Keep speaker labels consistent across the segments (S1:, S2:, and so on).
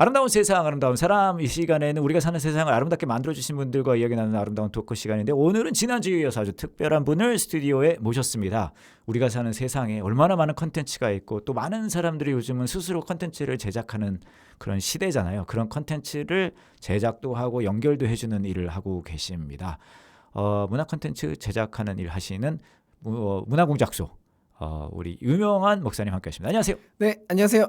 S1: 아름다운 세상, 아름다운 사람. 이 시간에는 우리가 사는 세상을 아름답게 만들어주신 분들과 이야기 나누는 아름다운 토크 시간인데, 오늘은 지난주에 이어서 아주 특별한 분을 스튜디오에 모셨습니다. 우리가 사는 세상에 얼마나 많은 컨텐츠가 있고, 또 많은 사람들이 요즘은 스스로 컨텐츠를 제작하는 그런 시대잖아요. 그런 컨텐츠를 제작도 하고 연결도 해주는 일을 하고 계십니다. 문화 컨텐츠 제작하는 일 하시는 문화공작소 우리 유명한 목사님 함께 하십니다. 안녕하세요.
S2: 네, 안녕하세요.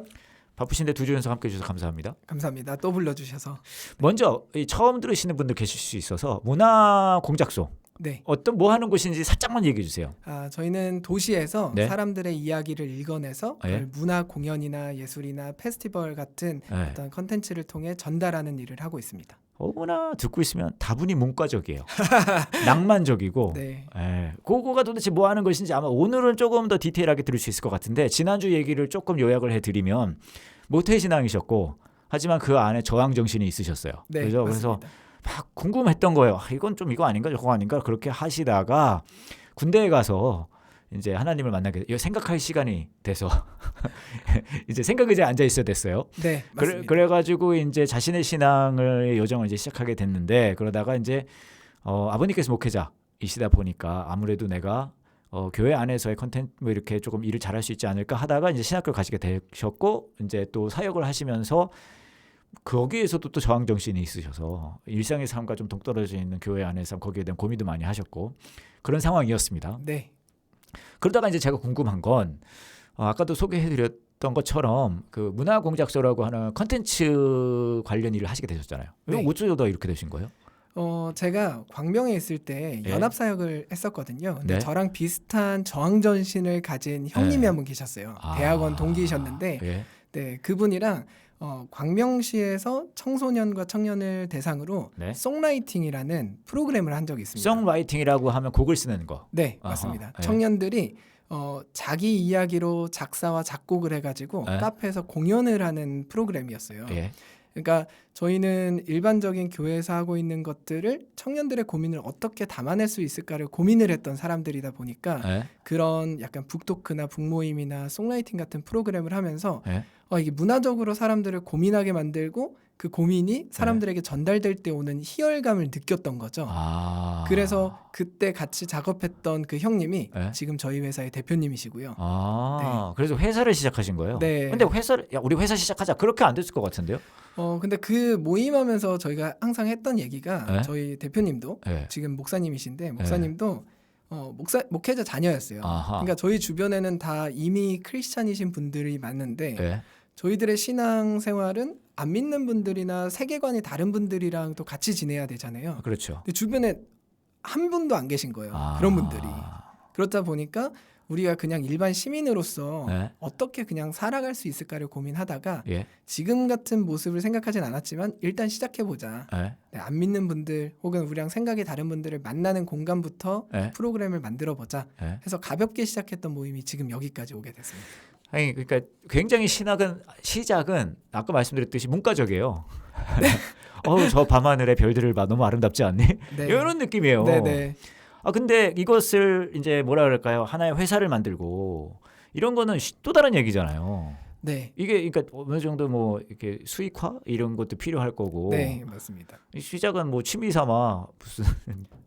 S1: 바쁘신데 두 주 연속 함께 해주셔서 감사합니다.
S2: 감사합니다. 또 불러주셔서.
S1: 먼저 처음 들으시는 분들 계실 수 있어서 문화공작소
S2: 네.
S1: 어떤 뭐 하는 곳인지 살짝만 얘기해 주세요.
S2: 저희는 도시에서
S1: 네.
S2: 사람들의 이야기를 읽어내서 그걸 문화 공연이나 예술이나 페스티벌 같은 어떤 컨텐츠를 통해 전달하는 일을 하고 있습니다.
S1: 어머나, 듣고 있으면 다분히 문과적이에요. 낭만적이고.
S2: 네.
S1: 그거가 도대체 뭐 하는 것인지 아마 오늘은 조금 더 디테일하게 들을 수 있을 것 같은데, 지난주 얘기를 조금 요약을 해드리면 모태신앙이셨고 하지만 그 안에 저항정신이 있으셨어요.
S2: 네,
S1: 그죠?
S2: 맞습니다.
S1: 그래서 막 궁금했던 거예요. 이건 좀 이거 아닌가 저거 아닌가 그렇게 하시다가 군대에 가서 이제 하나님을 만나게 생각할 시간이 돼서 이제 생각 의자에 앉아 있어야 됐어요.
S2: 네, 맞습니다.
S1: 그래가지고 이제 자신의 신앙의 여정을 이제 시작하게 됐는데, 그러다가 이제 아버님께서 목회자이시다 보니까 아무래도 내가 교회 안에서의 컨텐츠 뭐 이렇게 조금 일을 잘할 수 있지 않을까 하다가 이제 신학교를 가시게 되셨고, 이제 또 사역을 하시면서 거기에서도 또 저항 정신이 있으셔서 일상의 삶과 좀 동떨어져 있는 교회 안에서 거기에 대한 고민도 많이 하셨고 그런 상황이었습니다.
S2: 네.
S1: 그러다가 이제 제가 궁금한 건 아까도 소개해드렸던 것처럼 그 문화공작소라고 하는 컨텐츠 관련 일을 하시게 되셨잖아요.
S2: 네.
S1: 어쩌다 이렇게 되신 거예요?
S2: 제가 광명에 있을 때
S1: 예.
S2: 연합사역을 했었거든요. 근데
S1: 네.
S2: 저랑 비슷한 저항정신을 가진 형님이 한 분 계셨어요. 대학원 동기이셨는데
S1: 예.
S2: 네, 그분이랑 광명시에서 청소년과 청년을 대상으로
S1: 네.
S2: 송라이팅이라는 프로그램을 한 적이 있습니다.
S1: 송라이팅이라고 하면 곡을 쓰는 거.
S2: 네,
S1: 아하,
S2: 맞습니다.
S1: 예.
S2: 청년들이 자기 이야기로 작사와 작곡을 해가지고
S1: 예.
S2: 카페에서 공연을 하는 프로그램이었어요.
S1: 예.
S2: 그러니까 저희는 일반적인 교회에서 하고 있는 것들을 청년들의 고민을 어떻게 담아낼 수 있을까를 고민을 했던 사람들이다 보니까
S1: 예.
S2: 그런 약간 북토크나 북모임이나 송라이팅 같은 프로그램을 하면서
S1: 예.
S2: 이게 문화적으로 사람들을 고민하게 만들고 그 고민이 사람들에게 전달될 때 오는 희열감을 느꼈던 거죠. 그래서 그때 같이 작업했던 그 형님이
S1: 네.
S2: 지금 저희 회사의 대표님이시고요.
S1: 그래서 회사를 시작하신 거예요?
S2: 네.
S1: 근데 우리 회사 시작하자 그렇게 안 됐을 것 같은데요?
S2: 근데 그 모임하면서 저희가 항상 했던 얘기가
S1: 네.
S2: 저희 대표님도
S1: 네.
S2: 지금 목사님이신데 목사님도 목회자 자녀였어요.
S1: 아하.
S2: 그러니까 저희 주변에는 다 이미 크리스찬이신 분들이 많은데
S1: 예.
S2: 저희들의 신앙 생활은 안 믿는 분들이나 세계관이 다른 분들이랑 또 같이 지내야 되잖아요.
S1: 그렇죠.
S2: 근데 주변에 한 분도 안 계신 거예요. 그런 분들이. 그렇다 보니까 우리가 그냥 일반 시민으로서
S1: 네.
S2: 어떻게 그냥 살아갈 수 있을까를 고민하다가
S1: 예.
S2: 지금 같은 모습을 생각하진 않았지만 일단 시작해보자.
S1: 예.
S2: 네, 안 믿는 분들 혹은 우리랑 생각이 다른 분들을 만나는 공간부터
S1: 예.
S2: 프로그램을 만들어보자
S1: 예.
S2: 해서 가볍게 시작했던 모임이 지금 여기까지 오게 됐습니다.
S1: 아니 그러니까 굉장히 시작은 아까 말씀드렸듯이 문과적이에요. 저 밤하늘의 별들을 봐 너무 아름답지 않니?
S2: 네.
S1: 이런 느낌이에요.
S2: 네네.
S1: 근데 이것을 이제 뭐라 그럴까요? 하나의 회사를 만들고 이런 거는 또 다른 얘기잖아요.
S2: 네.
S1: 이게 그러니까 어느 정도 뭐 이렇게 수익화 이런 것도 필요할 거고.
S2: 네, 맞습니다.
S1: 시작은 뭐 취미 삼아 무슨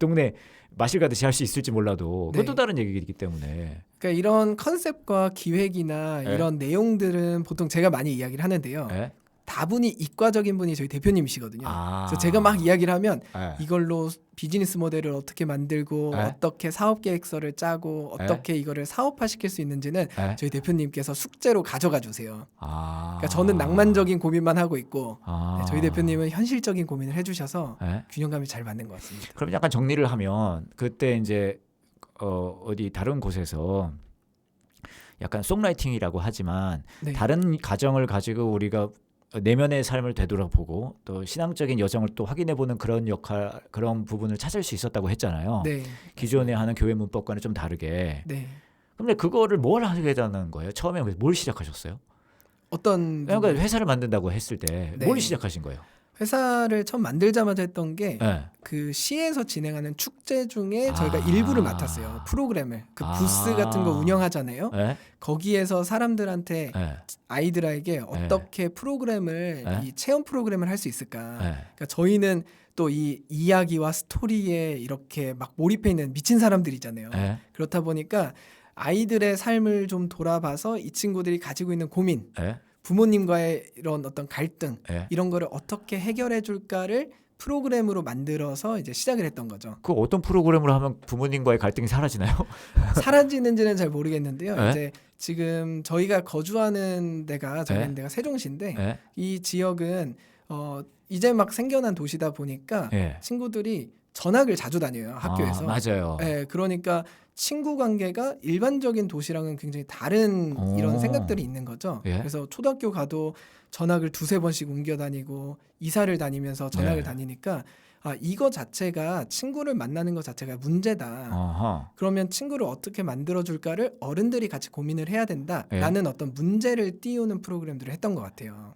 S1: 동네 마실 가듯이 할 수 있을지 몰라도 그것도
S2: 네.
S1: 다른 얘기이기 때문에.
S2: 그러니까 이런 컨셉과 기획이나
S1: 네.
S2: 이런 내용들은 보통 제가 많이 이야기를 하는데요.
S1: 예?
S2: 다분히 이과적인 분이 저희 대표님이시거든요.
S1: 아.
S2: 그래서 제가 막 이야기를 하면
S1: 예.
S2: 이걸로 비즈니스 모델을 어떻게 만들고
S1: 네.
S2: 어떻게 사업 계획서를 짜고 어떻게 이거를 사업화시킬 수 있는지는
S1: 예?
S2: 저희 대표님께서 숙제로 가져가 주세요. 그러니까 저는
S1: 낭
S2: 낭만적인 고민만 하고 있고 네, 저희 대표님은 현실적인 고민을 해주셔서
S1: 예?
S2: 균형감이 잘 맞는 것 같습니다.
S1: 그럼 약간 정리를 하면 그때 이제 어디 다른 곳에서 약간 송라이팅이라고 하지만
S2: 네.
S1: 다른 가정을 가지고 우리가 내면의 삶을 되돌아보고 또 신앙적인 여정을 또 확인해보는 그런 부분을 찾을 수 있었다고 했잖아요.
S2: 네.
S1: 기존에 하는 교회 문법과는 좀 다르게.
S2: 네.
S1: 근데 그거를 뭘 하게 되는 거예요? 처음에 뭘 시작하셨어요?
S2: 어떤
S1: 그러니까 회사를 만든다고 했을 때 뭘
S2: 네.
S1: 시작하신 거예요?
S2: 회사를 처음 만들자마자 했던 게
S1: 네.
S2: 그 시에서 진행하는 축제 중에 저희가 일부를 맡았어요. 프로그램을 그 부스 같은 거 운영하잖아요.
S1: 네.
S2: 거기에서 사람들한테
S1: 네.
S2: 아이들에게 어떻게 프로그램을
S1: 네.
S2: 이 체험 프로그램을 할 수 있을까.
S1: 네.
S2: 그러니까 저희는 또 이 이야기와 스토리에 이렇게 막 몰입해 있는 미친 사람들이잖아요.
S1: 네.
S2: 그렇다 보니까 아이들의 삶을 좀 돌아봐서 이 친구들이 가지고 있는 고민,
S1: 네.
S2: 부모님과의 이런 어떤 갈등
S1: 네.
S2: 이런 거를 어떻게 해결해 줄까를 프로그램으로 만들어서 이제 시작을 했던 거죠.
S1: 그 어떤 프로그램으로 하면 부모님과의 갈등이 사라지나요?
S2: 사라지는지는 잘 모르겠는데요.
S1: 네?
S2: 이제 지금 저희가 거주하는 데가 저희
S1: 네?
S2: 데가 세종시인데
S1: 네.
S2: 이 지역은 이제 막 생겨난 도시다 보니까
S1: 네.
S2: 친구들이 전학을 자주 다녀요, 학교에서.
S1: 맞아요.
S2: 네, 그러니까 친구 관계가 일반적인 도시랑은 굉장히 다른 이런 생각들이 있는 거죠.
S1: 예.
S2: 그래서 초등학교 가도 전학을 두세 번씩 옮겨 다니고 이사를 다니면서 전학을
S1: 예.
S2: 다니니까 이거 자체가 친구를 만나는 것 자체가 문제다.
S1: 어허.
S2: 그러면 친구를 어떻게 만들어줄까를 어른들이 같이 고민을 해야 된다라는
S1: 예.
S2: 어떤 문제를 띄우는 프로그램들을 했던 것 같아요.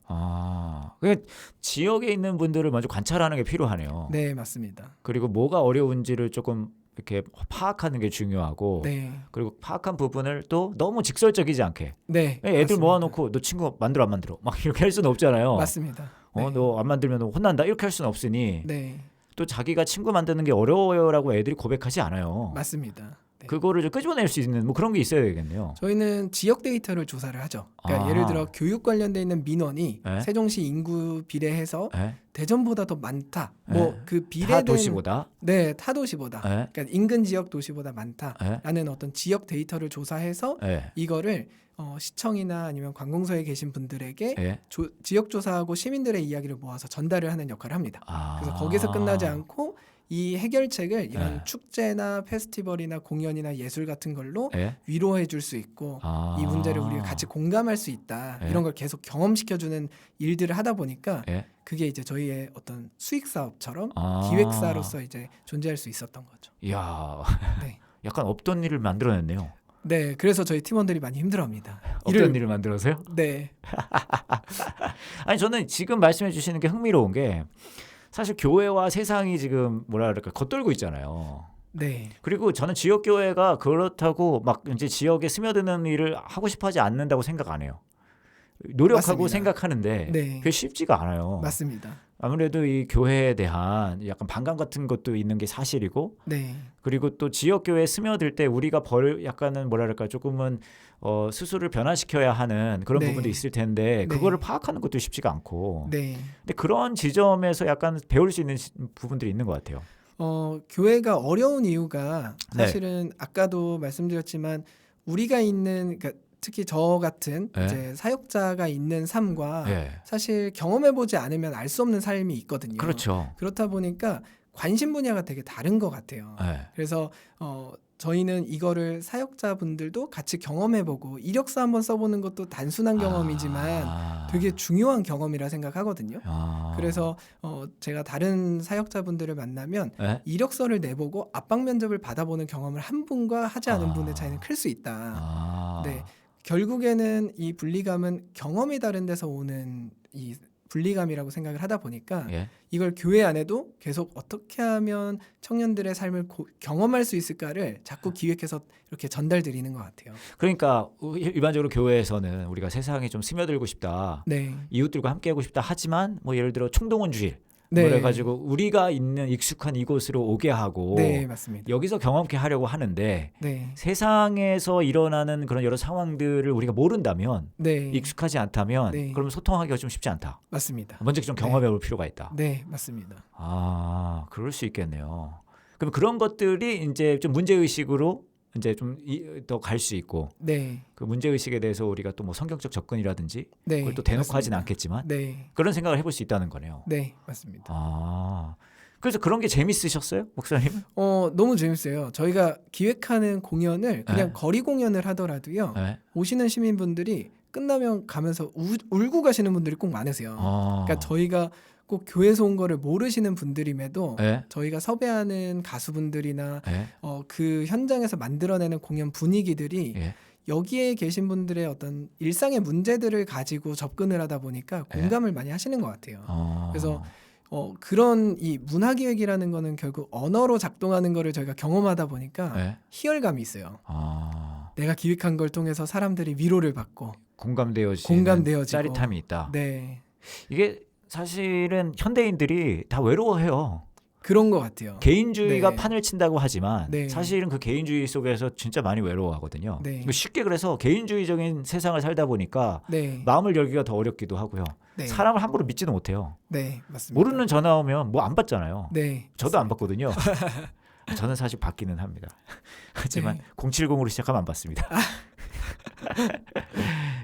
S1: 그러니까 지역에 있는 분들을 먼저 관찰하는 게 필요하네요.
S2: 네, 맞습니다.
S1: 그리고 뭐가 어려운지를 조금 이렇게 파악하는 게 중요하고,
S2: 네,
S1: 그리고 파악한 부분을 또 너무 직설적이지 않게.
S2: 네,
S1: 애들
S2: 맞습니다.
S1: 모아놓고 너 친구 만들어 안 만들어 막 이렇게 할 수는 없잖아요.
S2: 맞습니다. 네.
S1: 너 안 만들면 혼난다 이렇게 할 수는 없으니
S2: 네,
S1: 또 자기가 친구 만드는 게 어려워요라고 애들이 고백하지 않아요.
S2: 맞습니다. 네.
S1: 그거를 좀 끄집어낼 수 있는 뭐 그런 게 있어야 되겠네요.
S2: 저희는 지역 데이터를 조사를 하죠. 그러니까 예를 들어 교육 관련돼 있는 민원이
S1: 네.
S2: 세종시 인구 비례해서
S1: 네?
S2: 대전보다 더 많다.
S1: 네.
S2: 뭐 그
S1: 타
S2: 비례된
S1: 도시보다.
S2: 네, 타 도시보다.
S1: 네?
S2: 그러니까 인근 지역 도시보다 많다라는
S1: 네?
S2: 어떤 지역 데이터를 조사해서
S1: 네?
S2: 이거를 시청이나 아니면 관공서에 계신 분들에게
S1: 네?
S2: 지역 조사하고 시민들의 이야기를 모아서 전달을 하는 역할을 합니다. 그래서 거기서 끝나지 않고 이 해결책을 이런
S1: 네.
S2: 축제나 페스티벌이나 공연이나 예술 같은 걸로
S1: 네?
S2: 위로해 줄 수 있고 이 문제를 우리가 같이 공감할 수 있다.
S1: 네.
S2: 이런 걸 계속 경험시켜주는 일들을 하다 보니까
S1: 네?
S2: 그게 이제 저희의 어떤 수익 사업처럼
S1: 아.
S2: 기획사로서 이제 존재할 수 있었던 거죠.
S1: 이야,
S2: 네.
S1: 약간 없던 일을 만들어냈네요.
S2: 네, 그래서 저희 팀원들이 많이 힘들어합니다.
S1: 없던 일을 만들어서요?
S2: 네,
S1: 아니 저는 지금 말씀해 주시는 게 흥미로운 게 사실 교회와 세상이 지금 뭐라 그럴까 겉돌고 있잖아요.
S2: 네,
S1: 그리고 저는 지역 교회가 그렇다고 막 이제 지역에 스며드는 일을 하고 싶어하지 않는다고 생각 안 해요. 노력하고
S2: 맞습니다.
S1: 생각하는데
S2: 네.
S1: 그게 쉽지가 않아요.
S2: 맞습니다.
S1: 아무래도 이 교회에 대한 약간 반감 같은 것도 있는 게 사실이고,
S2: 네,
S1: 그리고 또 지역 교회에 스며들 때 우리가 약간은 뭐라 그럴까 조금은 스스로를 변화시켜야 하는 그런
S2: 네.
S1: 부분도 있을 텐데
S2: 네.
S1: 그거를 파악하는 것도 쉽지가 않고.
S2: 네.
S1: 근데 그런 지점에서 약간 배울 수 있는 부분들이 있는 것 같아요.
S2: 교회가 어려운 이유가
S1: 네.
S2: 사실은 아까도 말씀드렸지만 우리가 있는 그러니까 특히 저 같은
S1: 네.
S2: 이제 사역자가 있는 삶과
S1: 네.
S2: 사실 경험해보지 않으면 알 수 없는 삶이 있거든요.
S1: 그렇죠.
S2: 그렇다 보니까 관심 분야가 되게 다른 것 같아요.
S1: 네.
S2: 그래서 저희는 이거를 사역자분들도 같이 경험해보고 이력서 한번 써보는 것도 단순한 경험이지만 되게 중요한 경험이라 생각하거든요. 그래서 제가 다른 사역자분들을 만나면
S1: 네?
S2: 이력서를 내보고 압박 면접을 받아보는 경험을 한 분과 하지 않은 분의 차이는 클 수 있다. 네, 결국에는 이 분리감은 경험이 다른 데서 오는 이 분리감이라고 생각을 하다 보니까
S1: 예.
S2: 이걸 교회 안에도 계속 어떻게 하면 청년들의 삶을 경험할 수 있을까를 자꾸 기획해서 이렇게 전달드리는 것 같아요.
S1: 그러니까 일반적으로 교회에서는 우리가 세상에 좀 스며들고 싶다,
S2: 네,
S1: 이웃들과 함께하고 싶다 하지만 뭐 예를 들어 총동원 주일
S2: 네,
S1: 그래가지고 우리가 있는 익숙한 이곳으로 오게 하고
S2: 네, 맞습니다.
S1: 여기서 경험케 하려고 하는데
S2: 네,
S1: 세상에서 일어나는 그런 여러 상황들을 우리가 모른다면
S2: 네,
S1: 익숙하지 않다면
S2: 네.
S1: 그러면 소통하기가 좀 쉽지 않다.
S2: 맞습니다.
S1: 먼저 좀 경험해 볼 필요가 있다.
S2: 네, 맞습니다.
S1: 그럴 수 있겠네요. 그럼 그런 것들이 이제 좀 문제 의식으로 이제 좀 더 갈 수 있고
S2: 네,
S1: 그 문제 의식에 대해서 우리가 또 뭐 성경적 접근이라든지
S2: 네,
S1: 그걸 또 대놓고
S2: 맞습니다.
S1: 하진 않겠지만
S2: 네,
S1: 그런 생각을 해볼 수 있다는 거네요.
S2: 네, 맞습니다.
S1: 그래서 그런 게 재밌으셨어요, 목사님?
S2: 너무 재밌어요. 저희가 기획하는 공연을 그냥
S1: 네.
S2: 거리 공연을 하더라도요.
S1: 네.
S2: 오시는 시민분들이 끝나면 가면서 울고 가시는 분들이 꼭 많으세요. 그러니까 저희가 꼭 교회에서 온 거를 모르시는 분들임에도
S1: 네.
S2: 저희가 섭외하는 가수분들이나
S1: 네.
S2: 그 현장에서 만들어내는 공연 분위기들이
S1: 예.
S2: 여기에 계신 분들의 어떤 일상의 문제들을 가지고 접근을 하다 보니까 공감을 많이 하시는 것 같아요. 그래서 그런 이 문화기획이라는 거는 결국 언어로 작동하는 거를 저희가 경험하다 보니까
S1: 네.
S2: 희열감이 있어요.
S1: 아,
S2: 내가 기획한 걸 통해서 사람들이 위로를 받고
S1: 공감되어지는 짜릿함이 있다.
S2: 네,
S1: 이게 사실은 현대인들이 다 외로워해요.
S2: 그런 것 같아요.
S1: 개인주의가
S2: 네.
S1: 판을 친다고 하지만
S2: 네.
S1: 사실은 그 개인주의 속에서 진짜 많이 외로워하거든요.
S2: 네.
S1: 쉽게 그래서 개인주의적인 세상을 살다 보니까
S2: 네,
S1: 마음을 열기가 더 어렵기도 하고요.
S2: 네,
S1: 사람을 함부로 믿지도 못해요.
S2: 네, 맞습니다.
S1: 모르는 전화 오면 뭐 안 받잖아요.
S2: 네,
S1: 저도 안 받거든요. 저는 사실 받기는 합니다. 하지만
S2: 네.
S1: 070으로 시작하면 안 받습니다.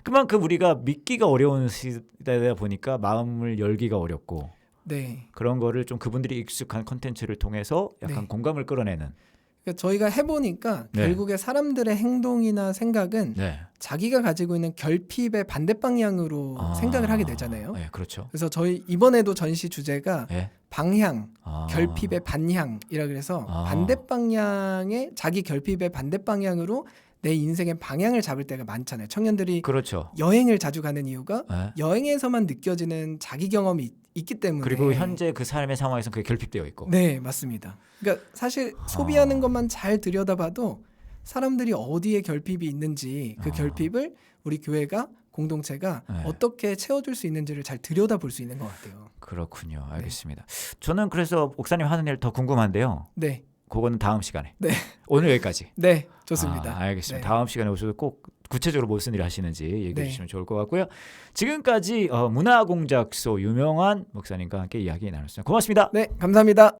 S1: 그만큼 우리가 믿기가 어려운 시대다 보니까 마음을 열기가 어렵고
S2: 네.
S1: 그런 거를 좀 그분들이 익숙한 컨텐츠를 통해서 약간
S2: 네.
S1: 공감을 끌어내는.
S2: 그러니까 저희가 해보니까
S1: 네.
S2: 결국에 사람들의 행동이나 생각은
S1: 네.
S2: 자기가 가지고 있는 결핍의 반대 방향으로 생각을 하게 되잖아요.
S1: 네, 그렇죠.
S2: 그래서 저희 이번에도 전시 주제가
S1: 네.
S2: 방향,
S1: 아.
S2: 결핍의 반향이라 그래서
S1: 아.
S2: 반대 방향의 자기 결핍의 반대 방향으로 내 인생의 방향을 잡을 때가 많잖아요. 청년들이
S1: 그렇죠.
S2: 여행을 자주 가는 이유가
S1: 네.
S2: 여행에서만 느껴지는 자기 경험이 있기 때문에
S1: 그리고 현재 그 삶의 상황에서 그게 결핍되어 있고.
S2: 네, 맞습니다. 그러니까 사실 소비하는 것만 잘 들여다봐도 사람들이 어디에 결핍이 있는지 그 결핍을 우리 교회가 공동체가
S1: 네.
S2: 어떻게 채워줄 수 있는지를 잘 들여다볼 수 있는 것 같아요.
S1: 그렇군요. 알겠습니다. 저는 그래서 목사님 하는 일 더 궁금한데요.
S2: 네,
S1: 그거는 다음 시간에.
S2: 네,
S1: 오늘 여기까지.
S2: 네, 좋습니다.
S1: 알겠습니다.
S2: 네.
S1: 다음 시간에 오셔서 꼭 구체적으로 무슨 일 하시는지 얘기해
S2: 네.
S1: 주시면 좋을 것 같고요. 지금까지 문화공작소 유명한 목사님과 함께 이야기 나눴습니다. 고맙습니다.
S2: 네, 감사합니다.